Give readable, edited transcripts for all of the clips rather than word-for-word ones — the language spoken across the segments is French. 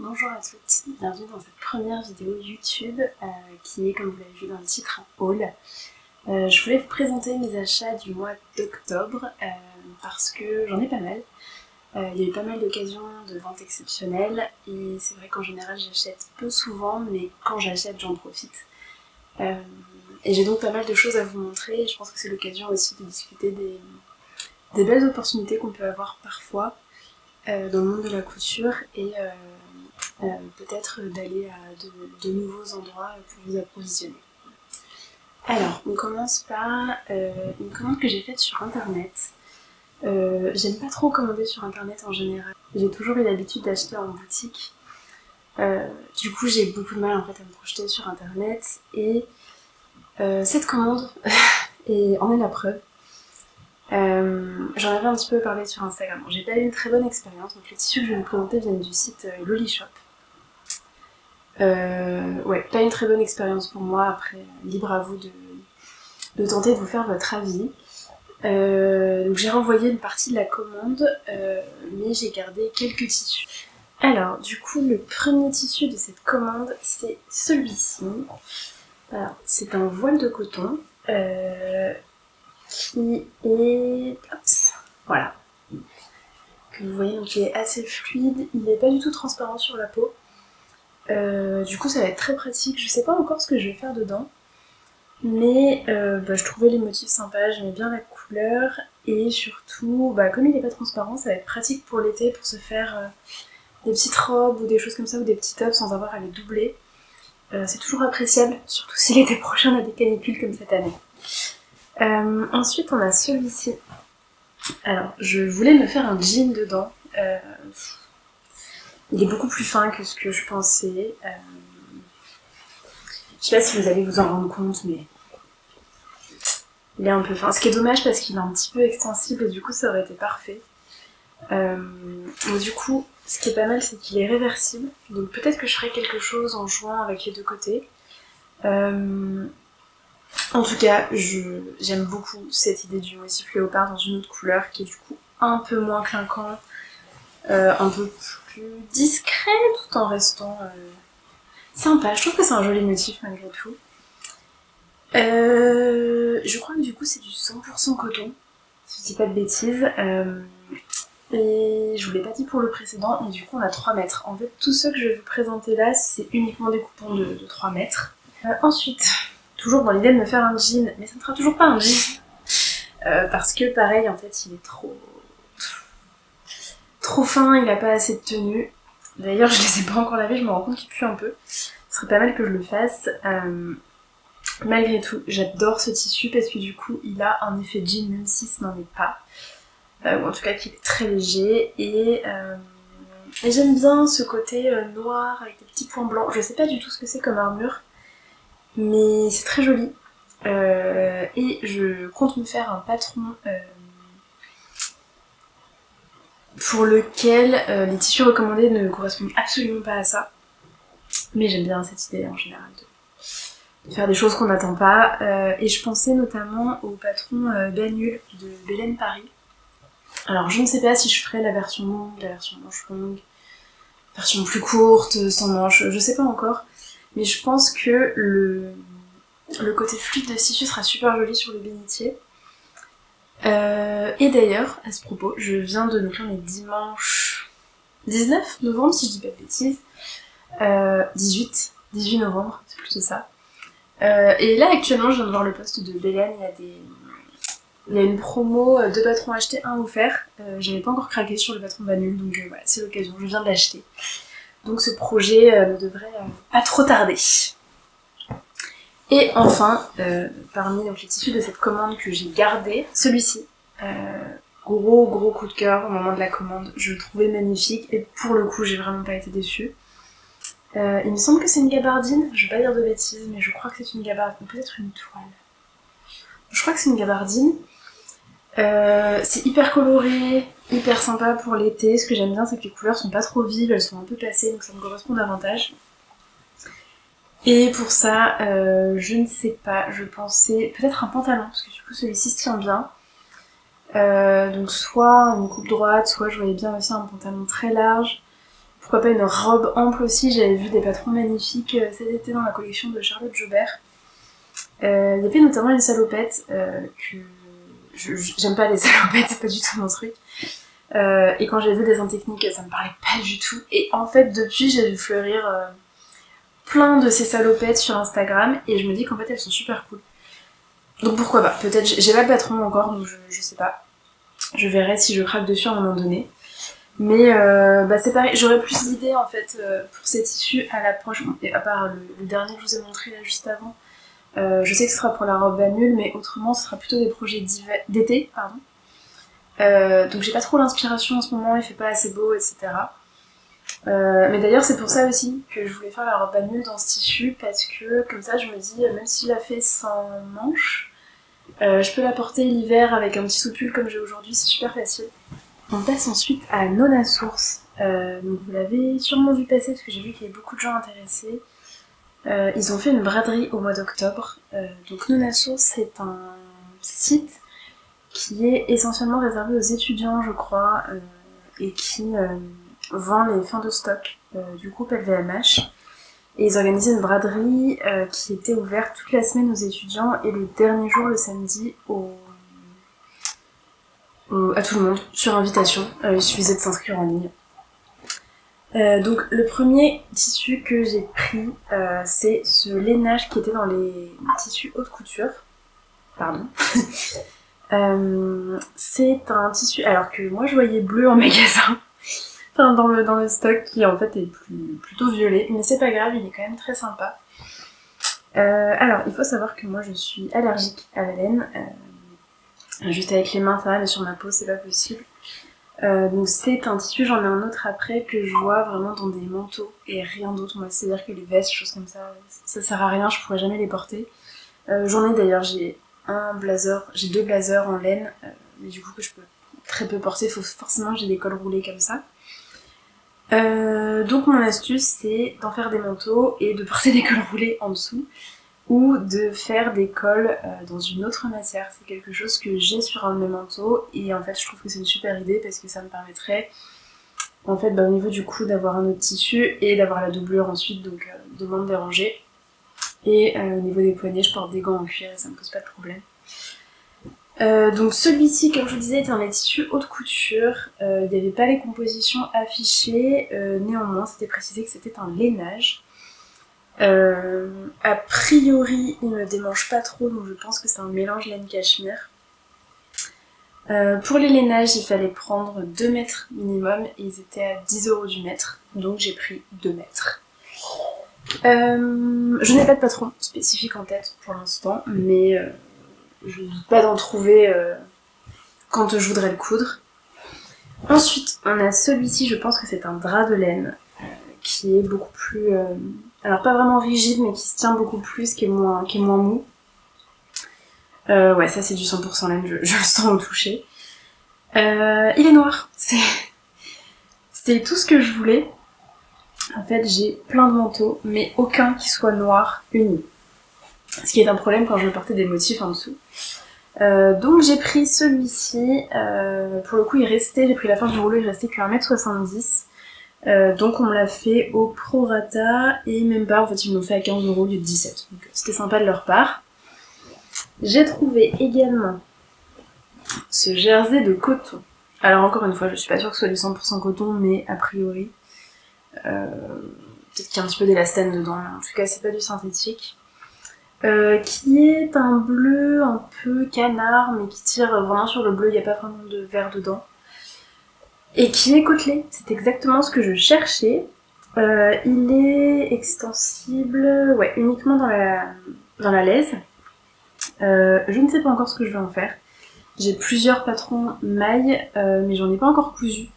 Bonjour à toutes, bienvenue dans cette première vidéo YouTube qui est, comme vous l'avez vu dans le titre, un haul. Je voulais vous présenter mes achats du mois d'octobre parce que j'en ai pas mal. Il y a eu pas mal d'occasions de ventes exceptionnelles et c'est vrai qu'en général j'achète peu souvent, mais quand j'achète j'en profite. Et j'ai donc pas mal de choses à vous montrer et je pense que c'est l'occasion aussi de discuter des belles opportunités qu'on peut avoir parfois dans le monde de la couture et peut-être d'aller à de nouveaux endroits pour vous approvisionner. Alors, on commence par une commande que j'ai faite sur internet. J'aime pas trop commander sur internet en général. J'ai toujours eu l'habitude d'acheter en boutique. Du coup, j'ai beaucoup de mal en fait à me projeter sur internet et cette commande en est la preuve. J'en avais un petit peu parlé sur Instagram. J'ai pas eu une très bonne expérience, donc les tissus que je vais vous présenter viennent du site Lolishop. Ouais, pas une très bonne expérience pour moi, après libre à vous de tenter de vous faire votre avis. Donc j'ai renvoyé une partie de la commande, mais j'ai gardé quelques tissus. Alors, du coup, le premier tissu de cette commande, c'est celui-ci. Alors, c'est un voile de coton qui est... Oups, voilà. Que vous voyez, donc il est assez fluide, il n'est pas du tout transparent sur la peau. Du coup ça va être très pratique, je sais pas encore ce que je vais faire dedans, mais je trouvais les motifs sympas, j'aimais bien la couleur, et surtout, comme il est pas transparent, ça va être pratique pour l'été, pour se faire des petites robes ou des choses comme ça, ou des petits tops sans avoir à les doubler. C'est toujours appréciable, surtout si l'été prochain on a des canicules comme cette année. Ensuite on a celui-ci. Alors, je voulais me faire un jean dedans. Il est beaucoup plus fin que ce que je pensais. Je sais pas si vous allez vous en rendre compte, mais il est un peu fin. Ce qui est dommage parce qu'il est un petit peu extensible et du coup ça aurait été parfait. Du coup, ce qui est pas mal, c'est qu'il est réversible. Donc peut-être que je ferai quelque chose en jouant avec les deux côtés. En tout cas, j'aime beaucoup cette idée du motif léopard dans une autre couleur qui est du coup un peu moins clinquant, un peu plus discret tout en restant sympa. Je trouve que c'est un joli motif malgré tout. Je crois que du coup c'est du 100% coton, si je dis pas de bêtises. Et je vous l'ai pas dit pour le précédent, mais du coup on a 3 mètres. En fait, tous ceux que je vais vous présenter là, c'est uniquement des coupons de 3 mètres. Ensuite, toujours dans l'idée de me faire un jean, mais ça ne sera toujours pas un jean. Parce que pareil, en fait, il est trop fin, il a pas assez de tenue. D'ailleurs, je les ai pas encore lavés, je me rends compte qu'il pue un peu. Ce serait pas mal que je le fasse. Malgré tout, j'adore ce tissu parce que du coup, il a un effet jean même si ce n'en est pas. Ou en tout cas, qu'il est très léger. Et j'aime bien ce côté noir avec des petits points blancs. Je sais pas du tout ce que c'est comme armure, mais c'est très joli. Et je compte me faire un patron pour lequel les tissus recommandés ne correspondent absolument pas à ça. Mais j'aime bien cette idée en général de faire des choses qu'on n'attend pas. Et je pensais notamment au patron Banul de Belen Paris. Alors je ne sais pas si je ferai la version longue, la version manche longue, version plus courte, sans manche, je sais pas encore. Mais je pense que le côté fluide de ce tissu sera super joli sur le bénitier. Et d'ailleurs, à ce propos, je viens de, donc là on est dimanche 19 novembre si je dis pas de bêtises. 18 novembre, c'est plutôt ça. Et là actuellement je viens de voir le post de Belen, il y a une promo, 2 patrons achetés, 1 offert. J'avais pas encore craqué sur le patron Banul, donc voilà, c'est l'occasion, je viens de l'acheter. Donc ce projet ne devrait pas trop tarder. Et enfin, parmi donc, les tissus de cette commande que j'ai gardé, celui-ci. Gros coup de cœur au moment de la commande, je le trouvais magnifique et pour le coup j'ai vraiment pas été déçue. Il me semble que c'est une gabardine, je vais pas dire de bêtises, mais je crois que c'est une gabardine, ou peut-être une toile. Je crois que c'est une gabardine. C'est hyper coloré, hyper sympa pour l'été. Ce que j'aime bien, c'est que les couleurs sont pas trop vives, elles sont un peu passées, donc ça me correspond davantage. Et pour ça, je ne sais pas, je pensais peut-être un pantalon, parce que du coup celui-ci se tient bien. Donc soit une coupe droite, soit je voyais bien aussi un pantalon très large, Pourquoi pas une robe ample aussi, j'avais vu des patrons magnifiques cet été dans la collection de Charlotte Jobert. Il y avait notamment une salopette que... J'aime pas les salopettes, c'est pas du tout mon truc. Et quand j'ai vu Dessin Technique, ça me parlait pas du tout. Et en fait, depuis, j'ai vu fleurir plein de ces salopettes sur Instagram et je me dis qu'en fait, elles sont super cool. Donc pourquoi pas, peut-être, j'ai pas le patron encore, donc je sais pas. Je verrai si je craque dessus à un moment donné. Mais c'est pareil, j'aurais plus d'idées en fait pour ces tissus à l'approche, et à part le dernier que je vous ai montré là juste avant. Je sais que ce sera pour la robe Bamule, mais autrement ce sera plutôt des projets d'été, pardon. Donc j'ai pas trop l'inspiration en ce moment, il fait pas assez beau, etc. Mais d'ailleurs c'est pour ça aussi que je voulais faire la robe Bamule dans ce tissu, parce que comme ça je me dis, même si je la fais sans manche, je peux la porter l'hiver avec un petit sous-pull comme j'ai aujourd'hui, c'est super facile. On passe ensuite à Nona Source. Donc vous l'avez sûrement vu passer parce que j'ai vu qu'il y avait beaucoup de gens intéressés. Ils ont fait une braderie au mois d'octobre. Donc Nona Source, c'est un site qui est essentiellement réservé aux étudiants, je crois, et qui vend les fins de stock du groupe LVMH. Et ils organisaient une braderie qui était ouverte toute la semaine aux étudiants et le dernier jour, le samedi, à tout le monde, sur invitation. Il suffisait de s'inscrire en ligne. Donc le premier tissu que j'ai pris, c'est ce lainage qui était dans les tissus haute couture. Pardon. C'est un tissu, alors que moi je voyais bleu en magasin, enfin dans le stock, qui en fait est plutôt violet, mais c'est pas grave, il est quand même très sympa. Alors il faut savoir que moi je suis allergique à la laine. Juste avec les mains ça va, mais sur ma peau c'est pas possible. Donc c'est un tissu, j'en ai un autre après que je vois vraiment dans des manteaux et rien d'autre. Moi c'est à dire que les vestes, choses comme ça sert à rien, je pourrais jamais les porter. J'en ai d'ailleurs, j'ai deux blazers en laine, mais du coup que je peux très peu porter, faut forcément que j'ai des cols roulés comme ça. Donc mon astuce c'est d'en faire des manteaux et de porter des cols roulés en dessous, ou de faire des cols dans une autre matière. C'est quelque chose que j'ai sur un de mes manteaux et en fait je trouve que c'est une super idée parce que ça me permettrait en fait au niveau du cou d'avoir un autre tissu et d'avoir la doublure ensuite, donc de moins me déranger. Et au niveau des poignets je porte des gants en cuir et ça me pose pas de problème. Donc celui-ci, comme je vous disais, est un tissu haute couture. Il n'y avait pas les compositions affichées, néanmoins c'était précisé que c'était un lainage. A priori, il me démange pas trop, donc je pense que c'est un mélange laine-cachemire. Pour les lainages, il fallait prendre 2 mètres minimum et ils étaient à 10 € du mètre, donc j'ai pris 2 mètres. Je n'ai pas de patron spécifique en tête pour l'instant, mais je ne doute pas d'en trouver quand je voudrais le coudre. Ensuite, on a celui-ci, je pense que c'est un drap de laine qui est beaucoup plus... alors pas vraiment rigide, mais qui se tient beaucoup plus, qui est moins mou. Ouais, ça c'est du 100% laine, je le sens au toucher. Il est noir, c'est tout ce que je voulais. En fait, j'ai plein de manteaux, mais aucun qui soit noir uni. Ce qui est un problème quand je veux porter des motifs en dessous. Donc j'ai pris celui-ci, pour le coup j'ai pris la fin du rouleau, il restait que 1m70. Donc on me l'a fait au prorata et même pas, en fait ils me l'ont fait à 15 € au lieu de 17. Donc c'était sympa de leur part. J'ai trouvé également ce jersey de coton. Alors encore une fois, je suis pas sûre que ce soit du 100% coton, mais a priori, peut-être qu'il y a un petit peu d'élastane dedans, mais en tout cas c'est pas du synthétique. Qui est un bleu un peu canard, mais qui tire vraiment sur le bleu, il n'y a pas vraiment de vert dedans. Et qui est côtelé, c'est exactement ce que je cherchais. Il est extensible, ouais, uniquement dans la laise. Je ne sais pas encore ce que je vais en faire. J'ai plusieurs patrons mailles, mais j'en ai pas encore cousu.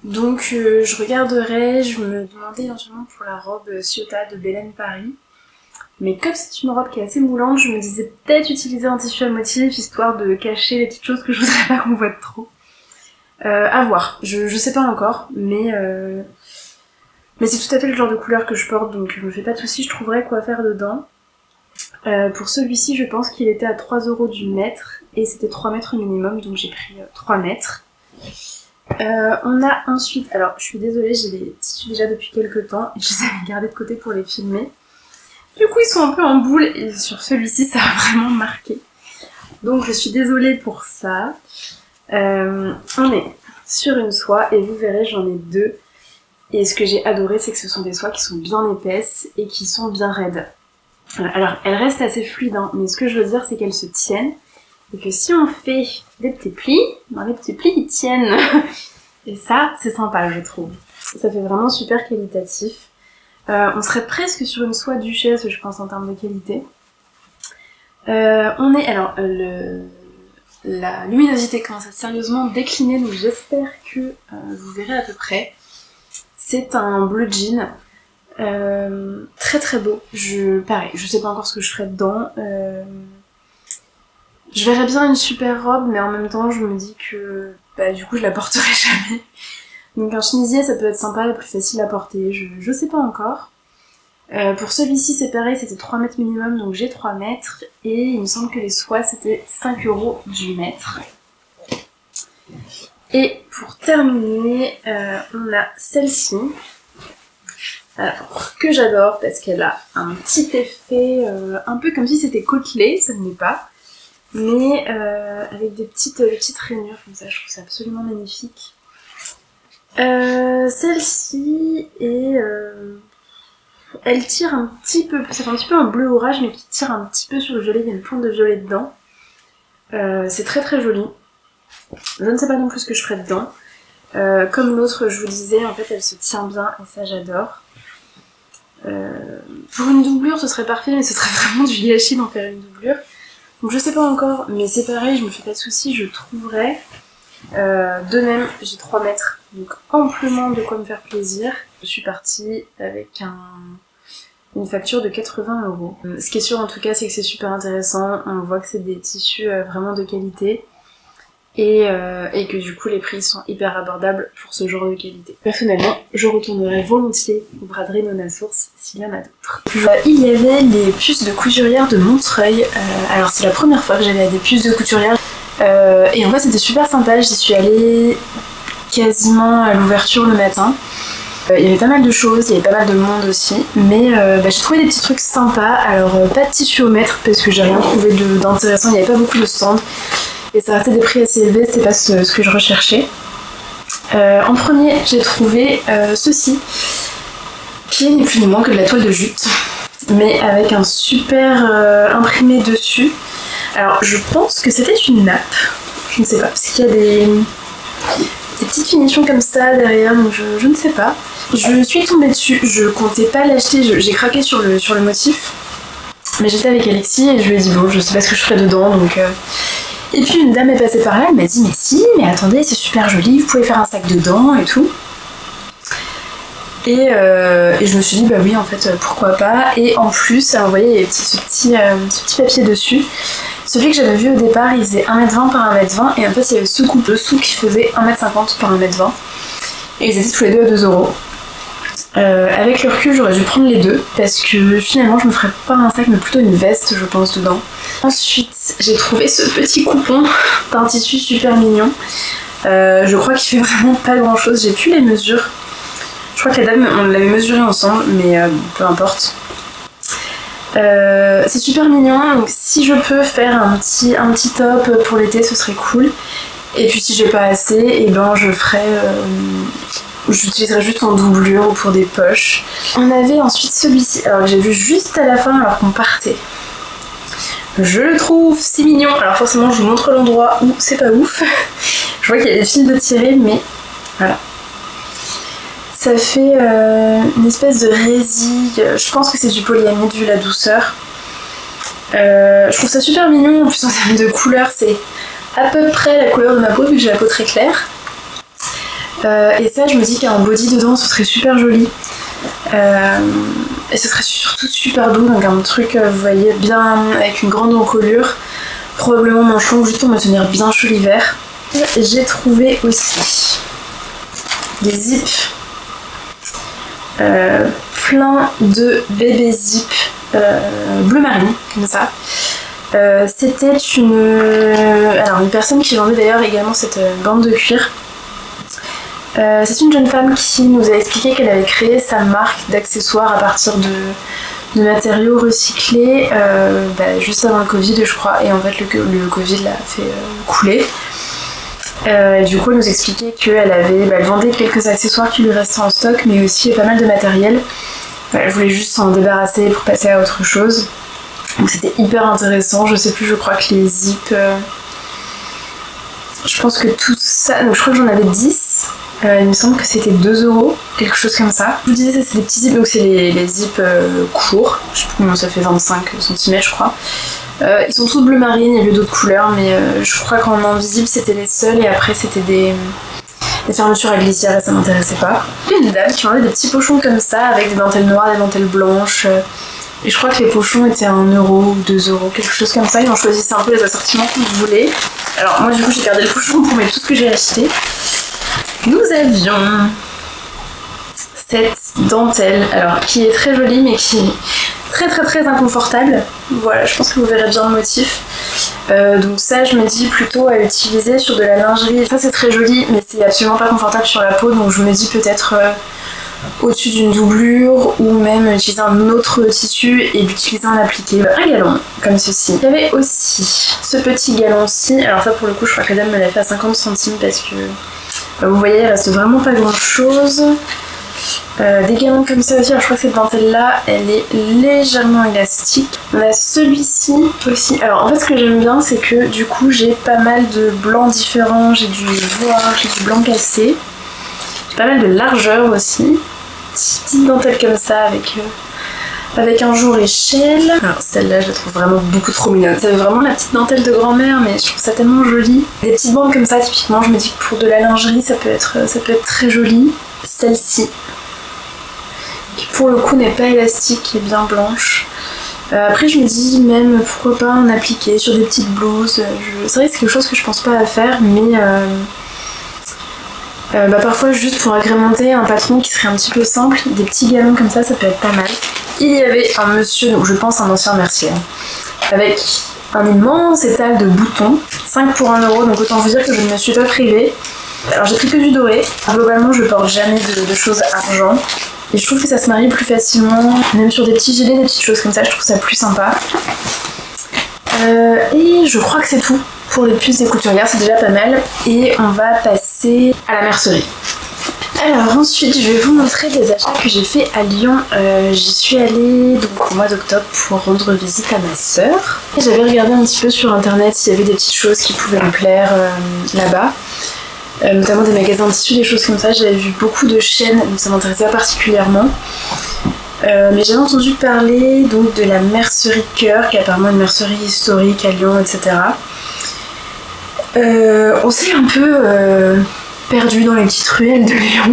Donc je regarderai, je me demandais éventuellement pour la robe Ciotat de Belen Paris. Mais comme c'est une robe qui est assez moulante, je me disais peut-être utiliser un tissu à motif, histoire de cacher les petites choses que je voudrais pas qu'on voit de trop. À voir, je sais pas encore, mais c'est tout à fait le genre de couleur que je porte, donc je me fais pas de soucis, je trouverai quoi faire dedans. Pour celui-ci, je pense qu'il était à 3 € du mètre, et c'était 3 mètres minimum, donc j'ai pris 3 mètres. On a ensuite, alors je suis désolée, j'ai les tissus déjà depuis quelques temps et je les avais gardés de côté pour les filmer. Du coup ils sont un peu en boule et sur celui-ci ça a vraiment marqué. Donc je suis désolée pour ça. On est sur une soie et vous verrez j'en ai deux. Et ce que j'ai adoré c'est que ce sont des soies qui sont bien épaisses et qui sont bien raides. Alors elles restent assez fluides hein, mais ce que je veux dire c'est qu'elles se tiennent. Et que si on fait des petits plis, ben les petits plis ils tiennent. Et ça, c'est sympa je trouve. Ça fait vraiment super qualitatif. On serait presque sur une soie Duchesse je pense en termes de qualité. On est... Alors, la luminosité commence à sérieusement décliner donc j'espère que vous verrez à peu près. C'est un bleu jean. Très très beau. Pareil, je sais pas encore ce que je ferai dedans. Je verrais bien une super robe, mais en même temps, je me dis que bah, du coup, je la porterai jamais. Donc un chemisier, ça peut être sympa et plus facile à porter, je sais pas encore. Pour celui-ci, c'est pareil, c'était 3 mètres minimum, donc j'ai 3 mètres. Et il me semble que les soies, c'était 5 € du mètre. Et pour terminer, on a celle-ci. Alors, que j'adore, parce qu'elle a un petit effet, un peu comme si c'était côtelé, ça ne l'est pas. Mais avec des petites rainures comme ça, je trouve ça absolument magnifique. Celle-ci est... elle tire un petit peu, ça fait un petit peu un bleu orage mais qui tire un petit peu sur le violet, il y a une pointe de violet dedans. C'est très très joli. Je ne sais pas non plus ce que je ferai dedans. Comme l'autre, je vous disais, en fait elle se tient bien et ça j'adore. Pour une doublure ce serait parfait mais ce serait vraiment du gâchis d'en faire une doublure. Donc je sais pas encore, mais c'est pareil, je me fais pas de soucis, je trouverai. De même, j'ai 3 mètres, donc amplement de quoi me faire plaisir. Je suis partie avec une facture de 80 €. Ce qui est sûr en tout cas, c'est que c'est super intéressant, on voit que c'est des tissus vraiment de qualité. Et que du coup les prix sont hyper abordables pour ce genre de qualité. Personnellement, je retournerai volontiers aux braderies Nona Source s'il y en a d'autres. Il y avait les puces de couturière de Montreuil. Alors c'est la première fois que j'allais à des puces de couturière. Et en fait c'était super sympa, j'y suis allée quasiment à l'ouverture le matin. Il y avait pas mal de choses, il y avait pas mal de monde aussi, mais j'ai trouvé des petits trucs sympas. Alors pas de tissu au mètre parce que j'ai rien trouvé d'intéressant, il n'y avait pas beaucoup de stands. Et ça restait des prix assez élevés, c'est pas ce que je recherchais. En premier, j'ai trouvé ceci, qui est ni plus ni moins que de la toile de jute, mais avec un super imprimé dessus. Alors, je pense que c'était une nappe, je ne sais pas, parce qu'il y a des petites finitions comme ça derrière, donc je ne sais pas. Je suis tombée dessus, je comptais pas l'acheter, j'ai craqué sur le motif, mais j'étais avec Alexis et je lui ai dit bon, je sais pas ce que je ferais dedans, donc... Et puis une dame est passée par là, elle m'a dit mais si, mais attendez, c'est super joli, vous pouvez faire un sac dedans et tout. Et je me suis dit bah oui en fait pourquoi pas. Et en plus, alors, vous voyez il y a ce petit papier dessus. Celui que j'avais vu au départ il faisait 1m20 par 1m20 et en fait il y avait ce coupe dessous qui faisait 1m50 par 1m20. Et ils étaient tous les deux à 2 €. Avec le recul j'aurais dû prendre les deux parce que finalement je me ferais pas un sac mais plutôt une veste je pense dedans. Ensuite j'ai trouvé ce petit coupon d'un tissu super mignon. Je crois qu'il fait vraiment pas grand chose, j'ai plus les mesures. Je crois que la dame on l'avait mesuré ensemble mais peu importe. C'est super mignon donc si je peux faire un petit top pour l'été ce serait cool. Et puis si j'ai pas assez et ben je ferai... j'utiliserai juste en doublure ou pour des poches. On avait ensuite celui-ci, alors que j'ai vu juste à la fin alors qu'on partait. Je le trouve si mignon, alors forcément je vous montre l'endroit où c'est pas ouf. Je vois qu'il y a des fils de tirés mais voilà. Ça fait une espèce de résille, je pense que c'est du polyamide vu la douceur. Je trouve ça super mignon, en plus en termes de couleur c'est à peu près la couleur de ma peau vu que j'ai la peau très claire. Et ça je me dis qu'un body dedans ce serait super joli et ce serait surtout super doux, donc un truc vous voyez bien avec une grande encolure, probablement manche longue juste pour me tenir bien chaud l'hiver. J'ai trouvé aussi des zips plein de bébés zip bleu marine comme ça. C'était une personne qui vendait d'ailleurs également cette bande de cuir. C'est une jeune femme qui nous a expliqué qu'elle avait créé sa marque d'accessoires à partir de matériaux recyclés juste avant le Covid, je crois, et en fait le Covid l'a fait couler. Du coup, elle nous expliquait qu'elle elle vendait quelques accessoires qui lui restaient en stock, mais aussi pas mal de matériel. Elle voulait juste s'en débarrasser pour passer à autre chose. Donc c'était hyper intéressant. Je sais plus, je crois que les zips... je pense que tout ça... Donc je crois que j'en avais 10. Il me semble que c'était 2 €, quelque chose comme ça. Je vous disais, c'est des petits zips, donc c'est les zips courts. Je sais plus comment ça fait, 25 cm je crois. Ils sont tous bleu marine, il y avait d'autres couleurs, mais je crois qu'en invisible c'était les seuls, et après c'était des fermetures à glissière et ça m'intéressait pas. Il y a une dame qui vendait des petits pochons comme ça avec des dentelles noires, des dentelles blanches. Et je crois que les pochons étaient à 1 € ou 2 €, quelque chose comme ça, et on choisissait un peu les assortiments qu'on voulait. Alors moi du coup j'ai gardé le pochon pour mettre tout ce que j'ai acheté. Nous avions cette dentelle, alors qui est très jolie mais qui est très inconfortable. Voilà, je pense que vous verrez bien le motif. Donc ça, je me dis plutôt à utiliser sur de la lingerie. Ça c'est très joli, mais c'est absolument pas confortable sur la peau, donc je me dis peut-être au-dessus d'une doublure, ou même utiliser un autre tissu et d'utiliser un appliqué. Un galon comme ceci. Il y avait aussi ce petit galon-ci. Alors ça pour le coup, je crois que la dame me l'a fait à 50 centimes parce que vous voyez, il reste vraiment pas grand-chose. Des galons comme ça aussi, alors je crois que cette dentelle là elle est légèrement élastique. On a celui-ci aussi. Alors en fait ce que j'aime bien c'est que du coup j'ai pas mal de blancs différents, j'ai du noir, j'ai du blanc cassé, j'ai pas mal de largeur aussi. Petite dentelle comme ça avec un jour échelle. Alors celle-là je la trouve vraiment beaucoup trop mignonne. C'est vraiment la petite dentelle de grand-mère, mais je trouve ça tellement joli. Des petites bandes comme ça typiquement, je me dis que pour de la lingerie ça peut être très joli. Celle-ci, qui pour le coup n'est pas élastique, qui est bien blanche. Après je me dis même pourquoi pas en appliquer sur des petites blouses. C'est vrai que c'est quelque chose que je pense pas à faire, mais parfois juste pour agrémenter un patron qui serait un petit peu simple, des petits galons comme ça peut être pas mal. Il y avait un monsieur, donc je pense un ancien mercier, avec un immense étal de boutons, 5 pour 1 €, donc autant vous dire que je ne me suis pas privée. Alors j'ai pris que du doré. Globalement je porte jamais de choses argent. Et je trouve que ça se marie plus facilement. Même sur des petits gilets, des petites choses comme ça, je trouve ça plus sympa. Et je crois que c'est tout pour les puces des couturières, c'est déjà pas mal. Et on va passer à la mercerie. Alors ensuite je vais vous montrer des achats que j'ai fait à Lyon. J'y suis allée donc au mois d'octobre pour rendre visite à ma sœur. J'avais regardé un petit peu sur internet s'il y avait des petites choses qui pouvaient me plaire là-bas. Notamment des magasins de tissus, des choses comme ça. J'avais vu beaucoup de chaînes, donc ça m'intéressait pas particulièrement. Mais j'avais entendu parler donc de la mercerie Cœur, qui est apparemment une mercerie historique à Lyon, etc. On s'est un peu perdu dans les petites ruelles de Lyon.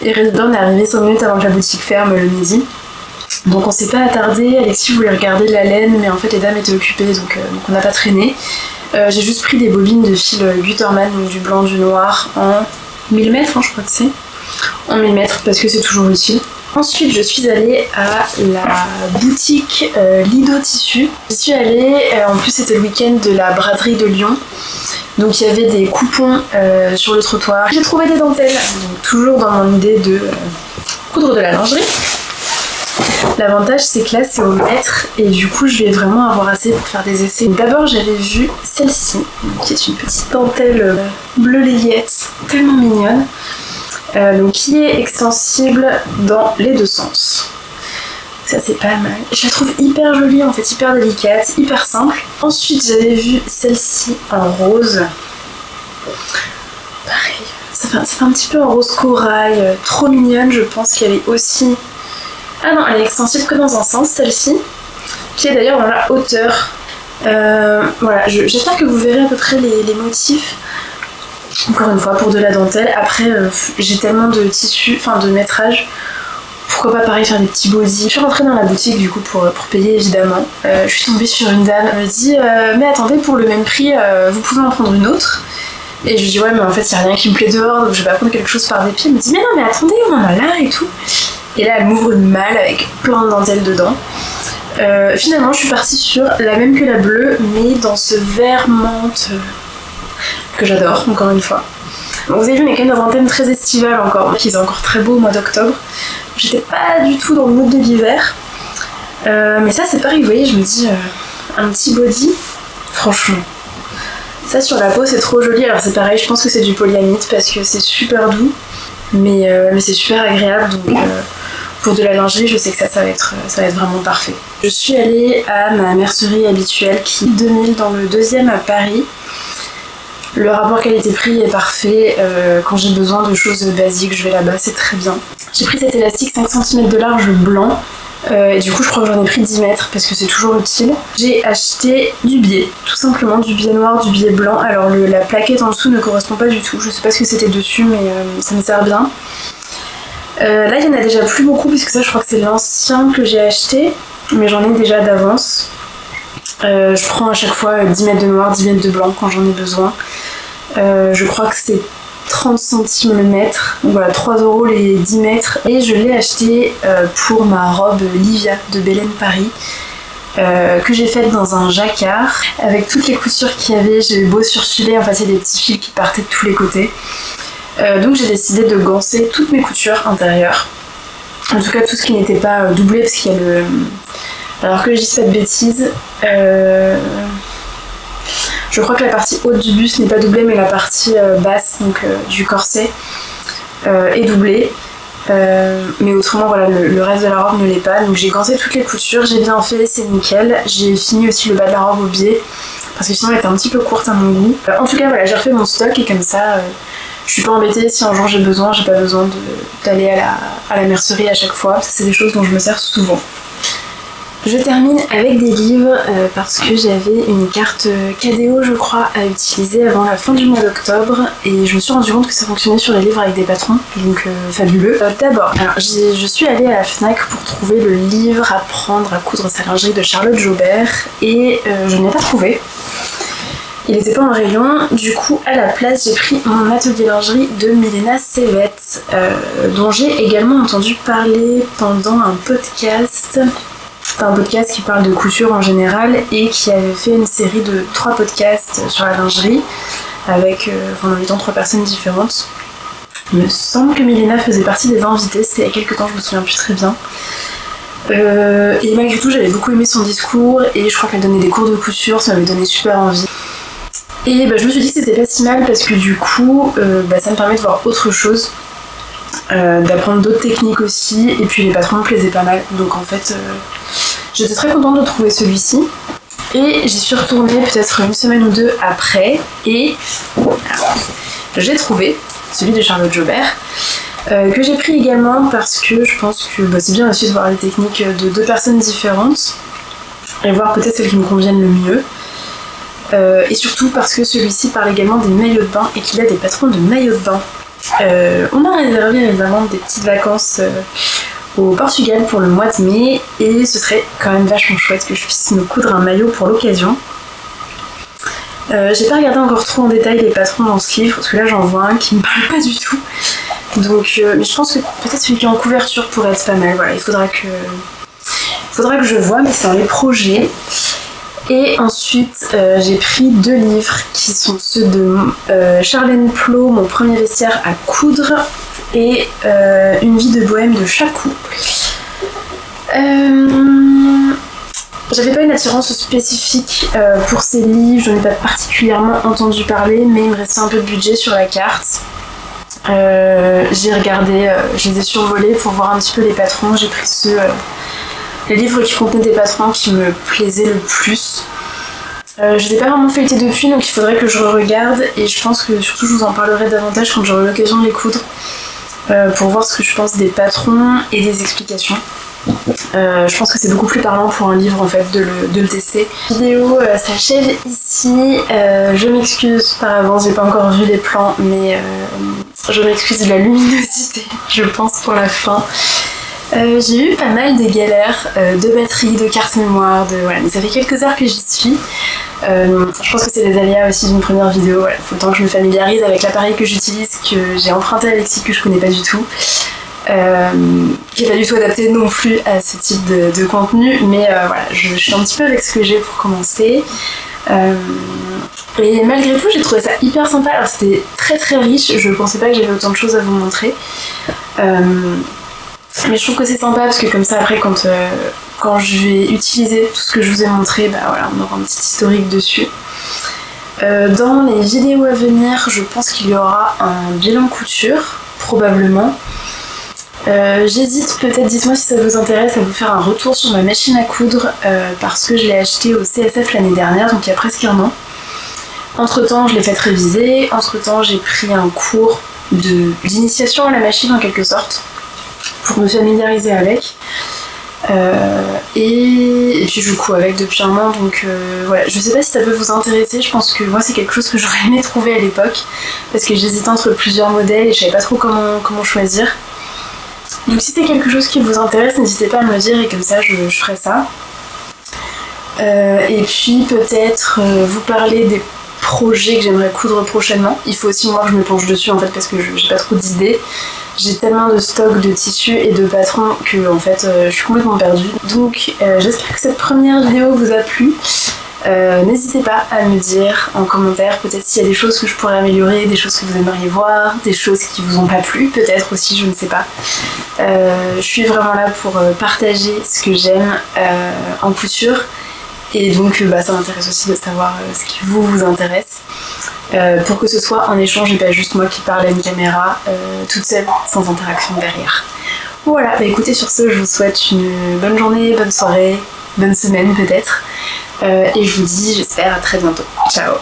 Et on est arrivé 5 minutes avant que la boutique ferme le midi. Donc on s'est pas attardé. Alexis voulait regarder de la laine, mais en fait les dames étaient occupées, donc on n'a pas traîné. J'ai juste pris des bobines de fil Gutermann, donc du blanc, du noir, en 1000 mètres, je crois que c'est. En 1000 mètres, parce que c'est toujours utile. Ensuite, je suis allée à la boutique Lido Tissu. J'y suis allée, en plus c'était le week-end de la braderie de Lyon. Donc il y avait des coupons sur le trottoir. J'ai trouvé des dentelles, donc toujours dans mon idée de coudre de la lingerie. L'avantage c'est que là c'est au mètre et du coup je vais vraiment avoir assez pour faire des essais. D'abord j'avais vu celle-ci qui est une petite dentelle bleu layette tellement mignonne, donc qui est extensible dans les deux sens. Ça c'est pas mal. Je la trouve hyper jolie en fait, hyper délicate, hyper simple. Ensuite j'avais vu celle-ci en rose. Pareil, ça fait un petit peu un rose corail, trop mignonne. Je pense qu'il y avait aussi... Ah non, elle est extensible que dans un sens, celle-ci, qui est d'ailleurs dans la hauteur. Voilà, j'espère que vous verrez à peu près les motifs. Encore une fois, pour de la dentelle. Après, j'ai tellement de tissus, enfin de métrage. Pourquoi pas pareil faire des petits bodys. Je suis rentrée dans la boutique du coup pour payer évidemment. Je suis tombée sur une dame, elle me dit mais attendez, pour le même prix, vous pouvez en prendre une autre. Et je lui dis ouais mais en fait il n'y a rien qui me plaît dehors, donc je vais pas prendre quelque chose par dépit. Elle me dit mais non mais attendez, on en a là et tout. Et là elle m'ouvre une malle avec plein de dentelles dedans. Finalement je suis partie sur la même que la bleue, mais dans ce vert menthe que j'adore encore une fois. Donc vous avez vu, on est quand même dans un thème très estival encore, il faisait encore très beau au mois d'octobre. J'étais pas du tout dans le mood de l'hiver. Mais ça c'est pareil, vous voyez, je me dis un petit body, franchement. Ça sur la peau c'est trop joli, alors c'est pareil, je pense que c'est du polyamide parce que c'est super doux, mais c'est super agréable, donc pour de la lingerie je sais que ça va être vraiment parfait. Je suis allée à ma mercerie habituelle qui est 2000 dans le 2e à Paris. Le rapport qualité-prix est parfait, quand j'ai besoin de choses basiques je vais là-bas, c'est très bien. J'ai pris cet élastique 5 cm de large blanc. Et du coup je crois que j'en ai pris 10 mètres parce que c'est toujours utile. J'ai acheté du biais, tout simplement du biais noir, du biais blanc. Alors la plaquette en dessous ne correspond pas du tout, je sais pas ce que c'était dessus mais ça me sert bien. Là il y en a déjà plus beaucoup puisque ça je crois que c'est l'ancien que j'ai acheté, mais j'en ai déjà d'avance. Je prends à chaque fois 10 mètres de noir, 10 mètres de blanc quand j'en ai besoin. Je crois que c'est 30 centimes le mètre, donc voilà 3 € les 10 mètres, et je l'ai acheté pour ma robe Livia de Belen Paris que j'ai faite dans un jacquard avec toutes les coutures qu'il y avait. J'ai beau surfiler, en fait il y a des petits fils qui partaient de tous les côtés, donc j'ai décidé de ganser toutes mes coutures intérieures, en tout cas tout ce qui n'était pas doublé parce qu'il y a le... Alors que je dise pas de bêtises, je crois que la partie haute du buste n'est pas doublée, mais la partie basse, donc du corset, est doublée. Mais autrement, voilà, le reste de la robe ne l'est pas. Donc j'ai gansé toutes les coutures, j'ai bien fait, c'est nickel. J'ai fini aussi le bas de la robe au biais, parce que sinon elle était un petit peu courte à mon goût. En tout cas, voilà, j'ai refait mon stock et comme ça, je suis pas embêtée si un jour j'ai besoin, j'ai pas besoin d'aller à la mercerie à chaque fois. C'est des choses dont je me sers souvent. Je termine avec des livres parce que j'avais une carte KDO je crois à utiliser avant la fin du mois d'octobre et je me suis rendu compte que ça fonctionnait sur les livres avec des patrons, donc fabuleux. D'abord, alors je suis allée à la FNAC pour trouver le livre Apprendre à coudre sa lingerie de Charlotte Jobert et je ne l'ai pas trouvé. Il n'était pas en rayon, du coup à la place j'ai pris mon atelier lingerie de Milena Sevet, dont j'ai également entendu parler pendant un podcast. C'est un podcast qui parle de couture en général et qui avait fait une série de 3 podcasts sur la lingerie avec, en invitant 3 personnes différentes. Il me semble que Milena faisait partie des invités, c'était il y a quelques temps, je me souviens plus très bien. Et malgré tout j'avais beaucoup aimé son discours et je crois qu'elle donnait des cours de couture, ça m'avait donné super envie. Et je me suis dit que c'était pas si mal parce que du coup ça me permet de voir autre chose. D'apprendre d'autres techniques aussi, et puis les patrons me plaisaient pas mal, donc en fait j'étais très contente de trouver celui-ci et j'y suis retournée peut-être une semaine ou 2 après et j'ai trouvé celui de Charlotte Jobert que j'ai pris également parce que je pense que c'est bien aussi de voir les techniques de 2 personnes différentes et voir peut-être celles qui me conviennent le mieux. Et surtout parce que celui-ci parle également des maillots de bain et qu'il a des patrons de maillots de bain. On m'a réservé évidemment des petites vacances au Portugal pour le mois de mai et ce serait quand même vachement chouette que je puisse me coudre un maillot pour l'occasion. J'ai pas regardé encore trop en détail les patrons dans ce livre parce que là j'en vois un qui me parle pas du tout, donc mais je pense que peut-être celui qui est en couverture pourrait être pas mal. Voilà, il faudra que je vois, mais c'est dans les projets. Et ensuite j'ai pris 2 livres qui sont ceux de Charlène Plot, Mon premier vestiaire à coudre, et Une vie de bohème de Chacou. J'avais pas une attirance spécifique pour ces livres, j'en ai pas particulièrement entendu parler, mais il me restait un peu de budget sur la carte. J'ai regardé, je les ai survolés pour voir un petit peu les patrons, j'ai pris les livres qui contenaient des patrons qui me plaisaient le plus. Je les ai pas vraiment feuilletés depuis, donc il faudrait que je re-regarde et je pense que surtout je vous en parlerai davantage quand j'aurai l'occasion de les coudre pour voir ce que je pense des patrons et des explications. Je pense que c'est beaucoup plus parlant pour un livre en fait de le tester. La vidéo s'achève ici. Je m'excuse par avance, j'ai pas encore vu les plans, mais je m'excuse de la luminosité, je pense, pour la fin. J'ai eu pas mal de galères de batterie, de carte mémoire, voilà, mais ça fait quelques heures que j'y suis. Je pense que c'est les aléas aussi d'une première vidéo. Voilà, faut le temps que je me familiarise avec l'appareil que j'utilise, que j'ai emprunté à Alexis, que je connais pas du tout. Qui n'est pas du tout adapté non plus à ce type de contenu, mais voilà, je suis un petit peu avec ce que j'ai pour commencer. Et malgré tout, j'ai trouvé ça hyper sympa. Alors c'était très très riche, je pensais pas que j'avais autant de choses à vous montrer. Mais je trouve que c'est sympa parce que comme ça après quand je vais utiliser tout ce que je vous ai montré, bah voilà, on aura un petit historique dessus. Dans les vidéos à venir, je pense qu'il y aura un bilan couture, probablement. J'hésite peut-être, dites-moi si ça vous intéresse, à vous faire un retour sur ma machine à coudre parce que je l'ai achetée au CSF l'année dernière, donc il y a presque un an. Entre temps, je l'ai faite réviser, entre temps j'ai pris un cours d'initiation à la machine en quelque sorte, pour me familiariser avec. Et puis je couds avec depuis un an, donc voilà. Je sais pas si ça peut vous intéresser, je pense que moi c'est quelque chose que j'aurais aimé trouver à l'époque, parce que j'hésitais entre plusieurs modèles et je savais pas trop comment choisir. Donc si c'est quelque chose qui vous intéresse, n'hésitez pas à me le dire et comme ça je ferai ça. Et puis peut-être vous parler des projets que j'aimerais coudre prochainement. Il faut aussi moi que je me penche dessus en fait parce que j'ai pas trop d'idées. J'ai tellement de stocks de tissus et de patrons que en fait je suis complètement perdue. Donc j'espère que cette première vidéo vous a plu. N'hésitez pas à me dire en commentaire peut-être s'il y a des choses que je pourrais améliorer, des choses que vous aimeriez voir, des choses qui vous ont pas plu, peut-être aussi, je ne sais pas. Je suis vraiment là pour partager ce que j'aime en couture et donc ça m'intéresse aussi de savoir ce qui vous intéresse. Pour que ce soit en échange et pas juste moi qui parle à une caméra toute seule, sans interaction derrière. Voilà, bah écoutez, sur ce, je vous souhaite une bonne journée, bonne soirée, bonne semaine peut-être, et je vous dis, j'espère, à très bientôt. Ciao!